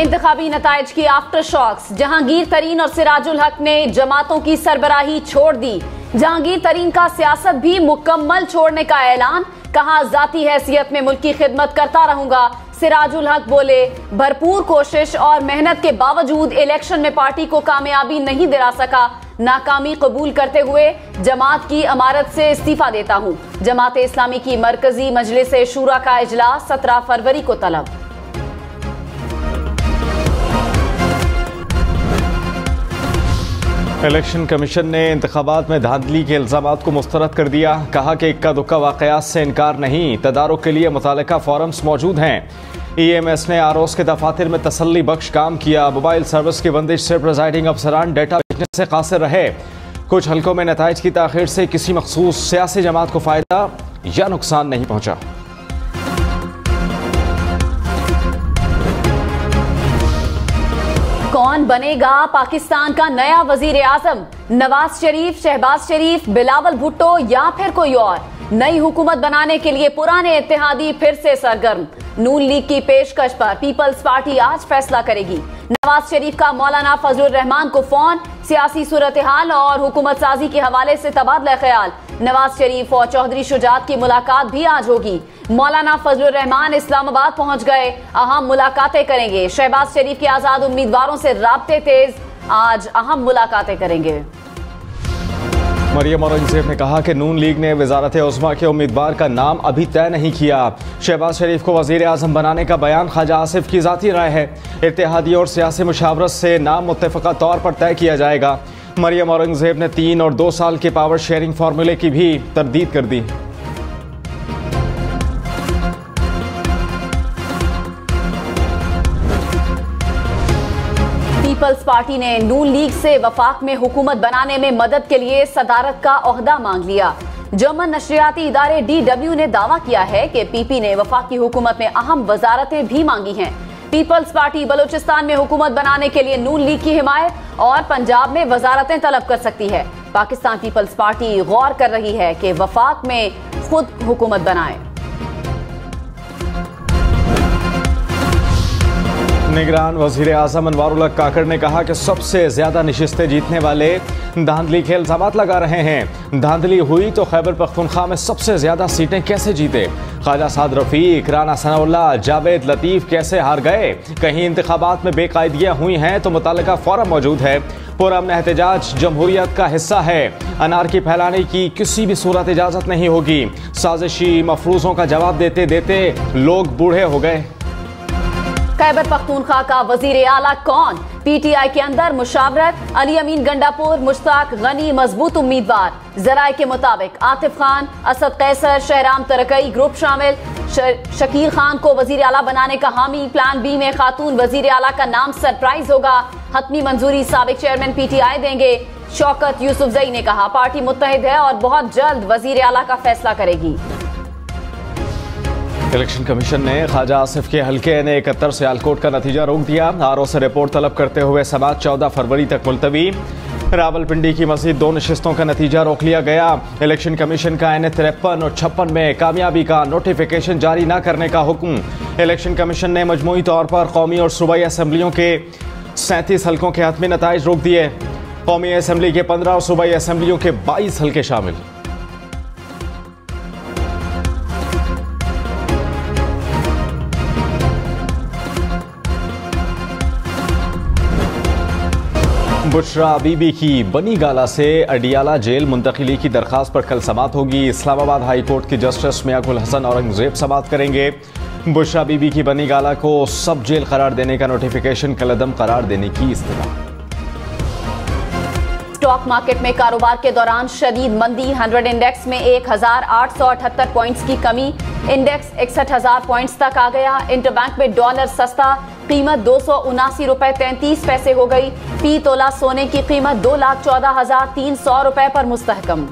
इंतखाबी नताइज की after shocks. Jahangir तरीन और सिराजुल हक ने जमातों की सरबराही छोड़ दी। जहांगीर तरीन का सियासत भी मुकम्मल छोड़ने का ऐलान। कहा, जाती हैसियत में मुल्क की खिदमत करता रहूंगा। सिराजुल हक बोले, भरपूर कोशिश और मेहनत के बावजूद इलेक्शन में पार्टी को कामयाबी नहीं दिला सका। नाकामी कबूल करते हुए जमात की अमारत से इस्तीफा देता हूं। जमात इस्लामी की मरकजी मजलिस शूरा का इजलास 17 फरवरी को तलब। इलेक्शन कमीशन ने इंतखाबात में धांधली के इल्जामात को मुस्तरद कर दिया। कहा कि इक्का दुक्का वाकयात से इनकार नहीं, तदारुक के लिए मुतालिका फोरम्स मौजूद हैं। EMS ने आरोस के दफातर में तसल्ली बख्श काम किया। मोबाइल सर्विस की बंदिश से प्रिजाइडिंग अफसरान डेटा बेचने से कासिर रहे। कुछ हलकों में नताइज की ताखीर से किसी मखसूस सियासी जमात को फायदा या नुकसान नहीं पहुंचा। कौन बनेगा पाकिस्तान का नया वजीर आजम? नवाज शरीफ, शहबाज शरीफ, बिलावल भुट्टो या फिर कोई और? नई हुकूमत बनाने के लिए पुराने इत्तेहादी फिर से सरगर्म। नून लीग की पेशकश पर पीपल्स पार्टी आज फैसला करेगी। नवाज शरीफ का मौलाना फजलुर रहमान को फोन। सियासी सूरत हाल और हुकूमत साजी के हवाले से तबादला ख्याल। नवाज शरीफ और चौधरी शुजात की मुलाकात भी आज होगी। मौलाना फजलुर रहमान इस्लामाबाद पहुंच गए, अहम मुलाकातें करेंगे। शहबाज शरीफ के आजाद उम्मीदवारों से राब्ते तेज, आज अहम मुलाकातें करेंगे। मरियम औरंगजेब ने कहा कि नून लीग ने वजारत उज़्मा के उम्मीदवार का नाम अभी तय नहीं किया। शहबाज शरीफ को वजीर आजम बनाने का बयान ख्वाजा आसिफ की जाती राय है। इत्तेहादी और सियासी मुशावरत से नाम मुत्तफ़क़ा तौर पर तय किया जाएगा। मरियम औरंगजेब ने 3 और 2 साल के पावर शेयरिंग फार्मूले की भी तरदीद कर दी। पीपल्स पार्टी ने नून लीग से वफाक में हुकूमत बनाने में मदद के लिए सदारत का ओहदा मांग लिया। जर्मन नशरियाती इदारे DW ने दावा किया है कि PP ने वफाकी हुकूमत में अहम वजारतें भी मांगी हैं। पीपल्स पार्टी बलूचिस्तान में हुकूमत बनाने के लिए नून लीग की हिमायत और पंजाब में वजारतें तलब कर सकती है। पाकिस्तान पीपल्स पार्टी गौर कर रही है कि वफाक में खुद हुकूमत बनाए। निगरान वजीर आजम अनवारुल हक काकड़ ने कहा कि सबसे ज्यादा नशिस्तें जीतने वाले धांधली के इल्जामात लगा रहे हैं। धांधली हुई तो खैबर पख्तूनख्वा में सबसे ज्यादा सीटें कैसे जीते? ख्वाजा साद रफीक, राना सनाउल्लाह, जावेद लतीफ कैसे हार गए? कहीं इंतखाबात में बेकायदगियां हुई हैं तो मुतालिका फोरम मौजूद है। पुरअमन एहतजाज जमहूरियत का हिस्सा है। अनारकी फैलाने की किसी भी सूरत इजाजत नहीं होगी। साजिशी मफरूजों का जवाब देते देते लोग बूढ़े हो गए। खैबर पख्तूनख्वा का वजीर आला कौन? PTI के अंदर मुशावरत। अली अमीन गंडापुर, मुश्ताक गनी मजबूत उम्मीदवार। जराये के मुताबिक आतिफ खान, असद कैसर, शहराम तरकई ग्रुप शामिल। शकील खान को वजीर आला बनाने का हामी। प्लान B में खातून वजीर आला का नाम सरप्राइज होगा। हतमी मंजूरी साबिक चेयरमैन PTI देंगे। शौकत यूसुफजई ने कहा, पार्टी मुत्तहिद है और बहुत जल्द वजीर आला का फैसला करेगी। इलेक्शन कमीशन ने ख्वाजा आसिफ के हल्के N71 से सियालकोट का नतीजा रोक दिया। आरओ से रिपोर्ट तलब करते हुए समात 14 फरवरी तक मुलतवी। रावलपिंडी की मजीद 2 नशिस्तों का नतीजा रोक लिया गया। इलेक्शन कमीशन का N53 और 56 में कामयाबी का नोटिफिकेशन जारी न करने का हुक्म। इलेक्शन कमीशन ने मजमूई तौर पर कौमी और सूबाई असम्बलियों के 37 हल्कों के हतमी नताइज रोक दिए। कौमी असम्बली के 15 और सूबाई असम्बलियों के 22 हल्के शामिल। बुशरा बीबी की बनी गाला से अडियाला जेल मुंतकिली की दरखास्त पर कल समात होगी। इस्लामाबाद हाई कोर्ट की जस्टिस मियाकुल हसन औरंगजेब समात करेंगे। बुशरा बीबी की बनी गाला को सब जेल करार देने का नोटिफिकेशन कलअदम करार देने की इस्तदा। स्टॉक मार्केट में कारोबार के दौरान शदीद मंदी। 100 इंडेक्स में 1878 पॉइंट्स की कमी। इंडेक्स 61,000 पॉइंट्स तक आ गया। इंटरबैंक में डॉलर सस्ता, कीमत 279 रुपए 33 पैसे हो गई। फी तोला सोने की कीमत 2,14,300 रुपए पर मुस्तहकम।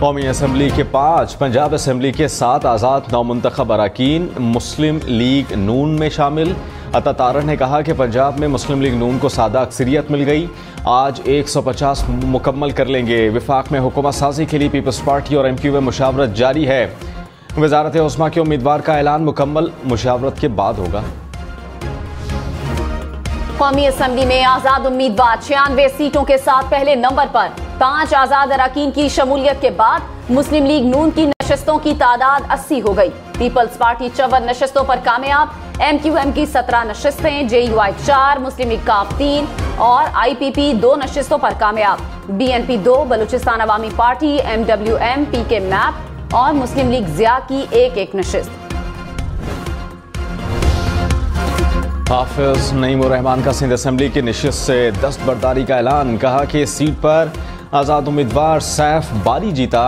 कौमी असम्बली के 5, पंजाब असम्बली के 7 आज़ाद नौमुंतखब अरकान मुस्लिम लीग नून में शामिल। अता तारर ने कहा कि पंजाब में मुस्लिम लीग नून को सादा अक्सरियत मिल गई। आज 150 मुकम्मल कर लेंगे। विफाक में हुकूमत साजी के लिए पीपल्स पार्टी और MQ में मुशावरत जारी है। वजारत उस्मा के उम्मीदवार का ऐलान मुकम्मल मुशावरत के बाद होगा। कौमी असम्बली में आजाद उम्मीदवार 96 सीटों के साथ पहले नंबर पर। 5 आजाद अराकीन की शमूलियत के बाद मुस्लिम लीग नून की नशस्तों की तादाद 80 हो गई। पीपल्स पार्टी 54 नशस्तों पर कामयाब। MQM की 17 नशस्तें, JUI 4, मुस्लिम लीग काफ 3 और IPP 2 नशस्तों पर कामयाब। BNP 2, बलूचिस्तान अवामी पार्टी, MWM, PK मैप और मुस्लिम लीग ज़िया की एक नशस्त। हाफिज नईमुर रहमान का सिंध असेंबली की नशिस्त से दस्तबरदारी का ऐलान। कहा कि इस सीट पर आज़ाद उम्मीदवार सैफ बारी जीता।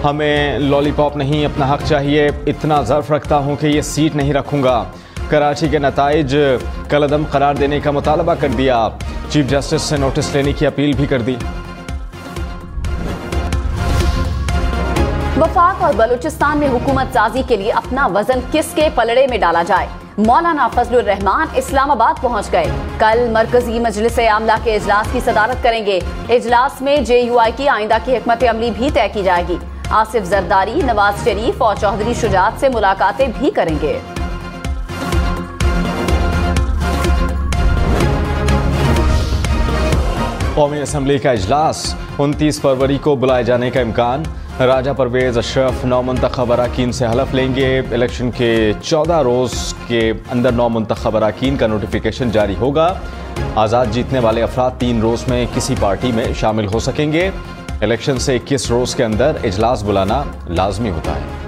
हमें लॉलीपॉप नहीं, अपना हक चाहिए। इतना ज़र्फ रखता हूं कि ये सीट नहीं रखूंगा। कराची के नताइज कलअदम करार देने का मुतालबा कर दिया। चीफ जस्टिस से नोटिस लेने की अपील भी कर दी। वफाक और बलूचिस्तान में हुकूमत साजी के लिए अपना वजन किसके पलड़े में डाला जाए? मौलाना फजलुर रहमान इस्लामाबाद पहुंच गए। कल मरकजी मजलिस आमला के इजलास की सदारत करेंगे। इजलास में JUI की आइंदा की हिकमत अमली भी तय की जाएगी। आसिफ जरदारी, नवाज शरीफ और चौधरी शुजात से मुलाकातें भी करेंगे। कौमी असम्बली का इजलास 29 फरवरी को बुलाए जाने का इम्कान। राजा परवेज अशरफ 9 मुंतखब अराकीन से हलफ लेंगे। इलेक्शन के 14 रोज के अंदर 9 मुंतखब अराकीन का नोटिफिकेशन जारी होगा। आज़ाद जीतने वाले अफराद 3 रोज में किसी पार्टी में शामिल हो सकेंगे। इलेक्शन से 21 रोज के अंदर इजलास बुलाना लाजमी होता है।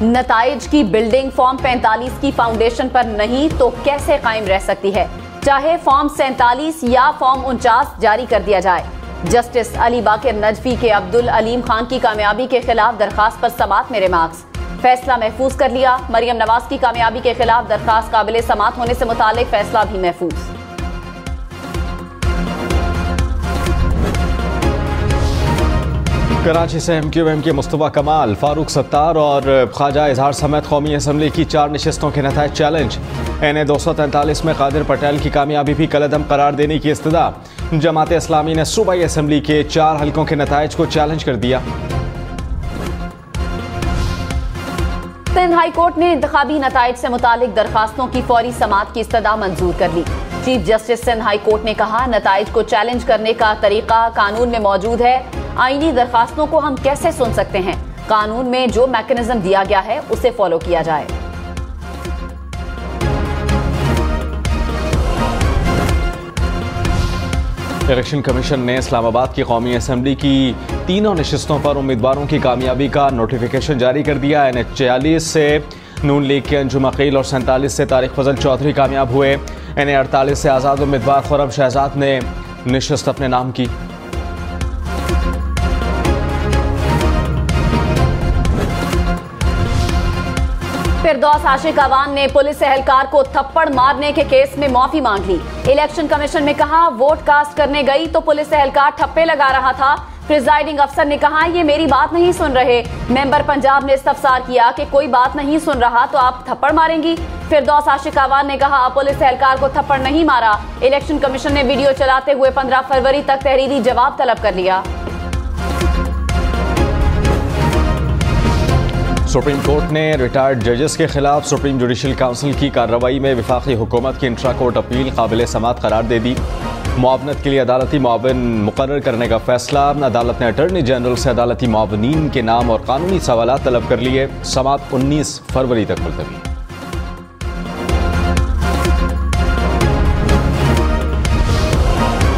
नताइज की बिल्डिंग फॉर्म 45 की फाउंडेशन पर नहीं तो कैसे कायम रह सकती है? चाहे फॉर्म 47 या फॉर्म 49 जारी कर दिया जाए। जस्टिस अली बाकिर नजफी के अब्दुल अलीम खान की कामयाबी के खिलाफ दरखास्त पर समात में रिमार्क्स। फैसला महफूज कर लिया। मरियम नवाज की कामयाबी के खिलाफ दरखास्त काबिल समात होने से मुतालिक फैसला भी महफूज। कराची से MQM के मुस्तफा कमाल, फारूक सत्तार और ख्वाजा इजहार समेत कौमी असम्बली की 4 नशस्तों के नताइज चैलेंज। NA 243 में कादिर पटेल की कामयाबी भी कलअदम करार देने की इस्तदा। जमात इस्लामी ने सूबाई असम्बली के 4 हलकों के नताइज को चैलेंज कर दिया। सिंध हाई कोर्ट ने इंतखाबी नताइज से मुतालिक दरखास्तों की फौरी समात की इस्तदा मंजूर कर ली। Chief justice Sindh high court ने कहा, नताइज को चैलेंज करने का तरीका कानून में मौजूद है। आईनी दरखास्तों को हम कैसे सुन सकते हैं? कानून में जो मैकेनिज्म दिया गया है उसे फॉलो किया जाए। इलेक्शन कमीशन ने इस्लामाबाद की कौमी असम्बली की 3 नशस्तों पर उम्मीदवारों की कामयाबी का नोटिफिकेशन जारी कर दिया। NA 46 से नून लीग के अंजुम अकील और 47 से तारिक फजल चौधरी कामयाब हुए। NA 48 से आज़ाद उम्मीदवार खुर्रम शहजाद ने नशस्त अपने नाम की। फिरदौस आशिक अवान ने पुलिस एहलकार को थप्पड़ मारने के केस में माफी मांग ली। इलेक्शन कमीशन में कहा, वोट कास्ट करने गई तो पुलिस एहलकार ठप्पे लगा रहा था। प्रिजाइडिंग अफसर ने कहा, ये मेरी बात नहीं सुन रहे। मेंबर पंजाब ने इस्तफसार किया कि कोई बात नहीं सुन रहा तो आप थप्पड़ मारेंगी। फिरदौस आशिक अवान ने कहा, पुलिस एहलकार को थप्पड़ नहीं मारा। इलेक्शन कमीशन ने वीडियो चलाते हुए 15 फरवरी तक तहरीरी जवाब तलब कर लिया। सुप्रीम कोर्ट ने रिटायर्ड जजेस के खिलाफ सुप्रीम जुडिशल काउंसिल की कार्रवाई में विफाकी हुकूमत की इंट्रा कोर्ट अपील काबिल समात करार दे दी। मुआवनत के लिए अदालती मुआविन मुकर्रर करने का फैसला। अदालत ने अटॉर्नी जनरल से अदालती मुआविनीन के नाम और कानूनी सवालात तलब कर लिए। समात 19 फरवरी तक मुलतवी।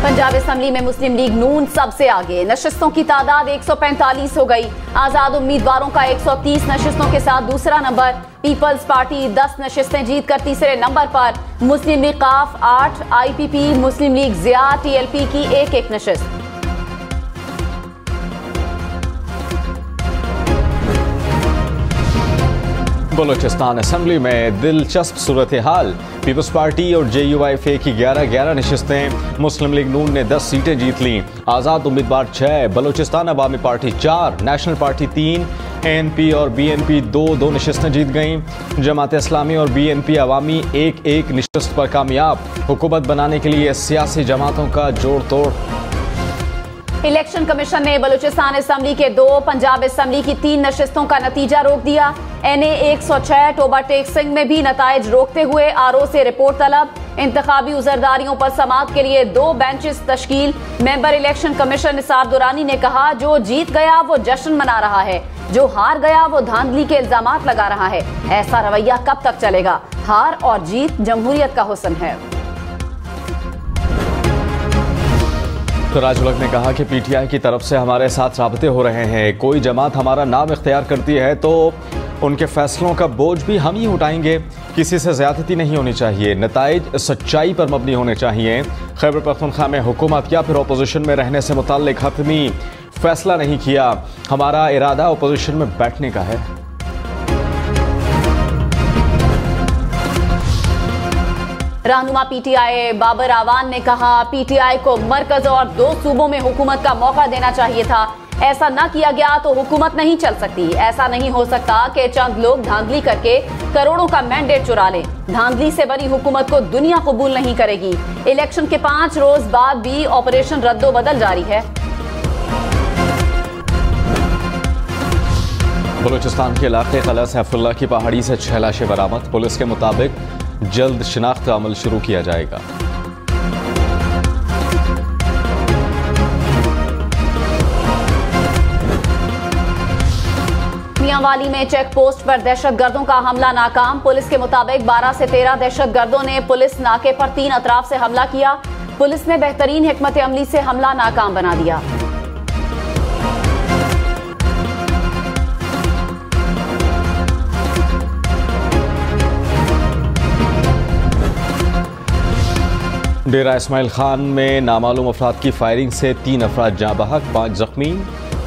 पंजाब असम्बली में मुस्लिम लीग नून सबसे आगे। नशस्तों की तादाद 145 हो गई। आजाद उम्मीदवारों का 130 नशस्तों के साथ दूसरा नंबर। पीपल्स पार्टी 10 नशस्तें जीतकर तीसरे नंबर पर। मुस्लिम लीग काफ 8, IPP, मुस्लिम लीग ज़िया, TLP की एक नशस्त। बलूचिस्तान असम्बली में दिलचस्प सूरत हाल। पीपल्स पार्टी और JUI की 11 नशस्तें। मुस्लिम लीग नून ने 10 सीटें जीत लीं। आज़ाद उम्मीदवार 6, बलूचिस्तान अवामी पार्टी 4, नेशनल पार्टी 3, ANP और BNP 2 नशस्तें जीत गईं। जमात इस्लामी और BNP अवामी एक नशस्त पर कामयाब। हुकूमत बनाने के लिए सियासी जमातों का जोड़ तोड़। इलेक्शन कमीशन ने बलूचिस्तान असेंबली के 2, पंजाब असेंबली की 3 नशिस्तों का नतीजा रोक दिया। NA 106 टोबा टेक सिंह में भी नताइज रोकते हुए RO से रिपोर्ट तलब। इंतखाबी उजरदारियों पर समाअत के लिए 2 बेंचेस तश्कील। Member election commission Nisar Durrani ने कहा, जो जीत गया वो जश्न मना रहा है, जो हार गया वो धांधली के इल्जामात लगा रहा है। ऐसा रवैया कब तक चलेगा? हार और जीत जमहूरियत का हुस्न है। तो राजुलक ने कहा कि PTI की तरफ से हमारे साथ राबते हो रहे हैं। कोई जमात हमारा नाम इख्तियार करती है तो उनके फैसलों का बोझ भी हम ही उठाएंगे। किसी से ज्यादती नहीं होनी चाहिए, नताइज सच्चाई पर मबनी होने चाहिए। खैबर पख्तूनख्वा में हुकूमत या फिर अपोजिशन में रहने से मुताल्लिक हतमी फैसला नहीं किया। हमारा इरादा अपोजिशन में बैठने का है। रहनुमा PTI बाबर आवान ने कहा, PTI को मरकज और 2 सूबों में हुकूमत का मौका देना चाहिए था। ऐसा ना किया गया तो हुकूमत नहीं चल सकती। ऐसा नहीं हो सकता कि चंद लोग धांधली करके करोड़ों का मैंडेट चुरा लें। धांधली से बनी हुकूमत को दुनिया कबूल नहीं करेगी। इलेक्शन के 5 रोज बाद भी ऑपरेशन रद्दोबदल जारी है। बलूचिस्तान के इलाके कला सैफुल्लाह की पहाड़ी से 6 लाशें बरामद। पुलिस के मुताबिक जल्द शिनाख्त का अमल शुरू किया जाएगा। मियांवाली में चेक पोस्ट पर दहशतगर्दों का हमला नाकाम। पुलिस के मुताबिक 12 से 13 दहशतगर्दों ने पुलिस नाके पर 3 अतराफ से हमला किया। पुलिस ने बेहतरीन हिकमत अमली से हमला नाकाम बना दिया। डेरा इस्माइल खान में नामालूम अफराद की फायरिंग से 3 अफराद जाँ बहक, 5 जख्मी।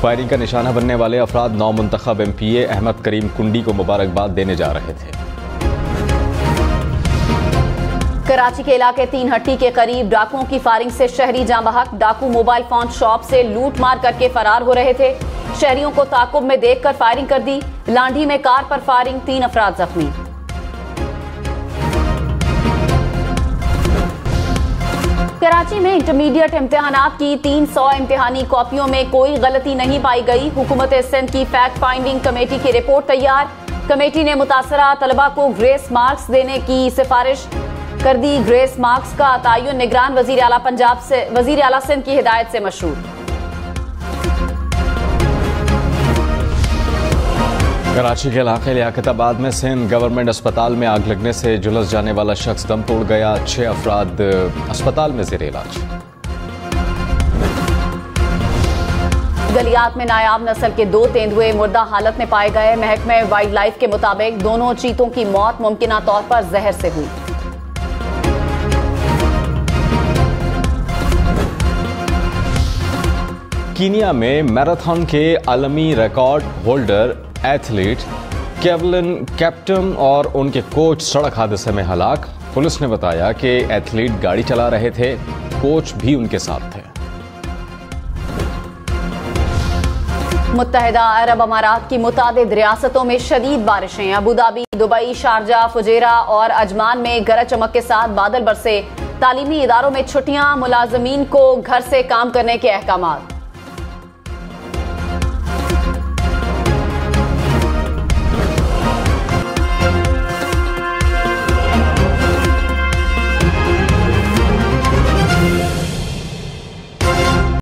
फायरिंग का निशाना बनने वाले अफराद नौ मुंतखब MPA अहमद करीम कुंडी को मुबारकबाद देने जा रहे थे। कराची के इलाके 3 हट्टी के करीब डाकुओं की फायरिंग से शहरी जाँ बहक। डाकू मोबाइल फोन शॉप से लूट मार करके फरार हो रहे थे। शहरियों को ताकुब में देखकर फायरिंग कर दी। लांढी में कार पर फायरिंग, 3 अफराद जख्मी। कराची में इंटरमीडिएट इम्तिहानात की 300 इम्तिहानी कॉपियों में कोई गलती नहीं पाई गई। हुकूमत सिंध की फैक्ट फाइंडिंग कमेटी की रिपोर्ट तैयार। कमेटी ने मुतासरा तलबा को ग्रेस मार्क्स देने की सिफारिश कर दी। ग्रेस मार्क्स का तयन निगरान वजीर आला पंजाब से वजीर आला सिंध की हिदायत से मशरूत। कराची के इलाके लियाकताबाद में सिंध गवर्नमेंट अस्पताल में आग लगने से झुलस जाने वाला शख्स दम तोड़ गया। 6 अफराद अस्पताल में ज़ेर इलाज। गलियात में नायाब नस्ल के 2 तेंदुए मुर्दा हालत में पाए गए। महकमे वाइल्ड लाइफ के मुताबिक दोनों चीतों की मौत मुमकिना तौर पर जहर से हुई। कीनिया में मैराथन के आलमी record holder athlete kaolin captain और उनके कोच सड़क हादसे में हलाक। पुलिस ने बताया कि एथलीट गाड़ी चला रहे थे, कोच भी उनके साथ थे। मुत्तहिदा अरब अमारात की मुतादिद रियासतों में शदीद बारिशें। अबूधाबी, दुबई, शारजा, फुजेरा और अजमान में गरज चमक के साथ बादल बरसे। तालीमी इदारों में छुट्टियां, मुलाजमीन को घर से काम करने के अहकामात।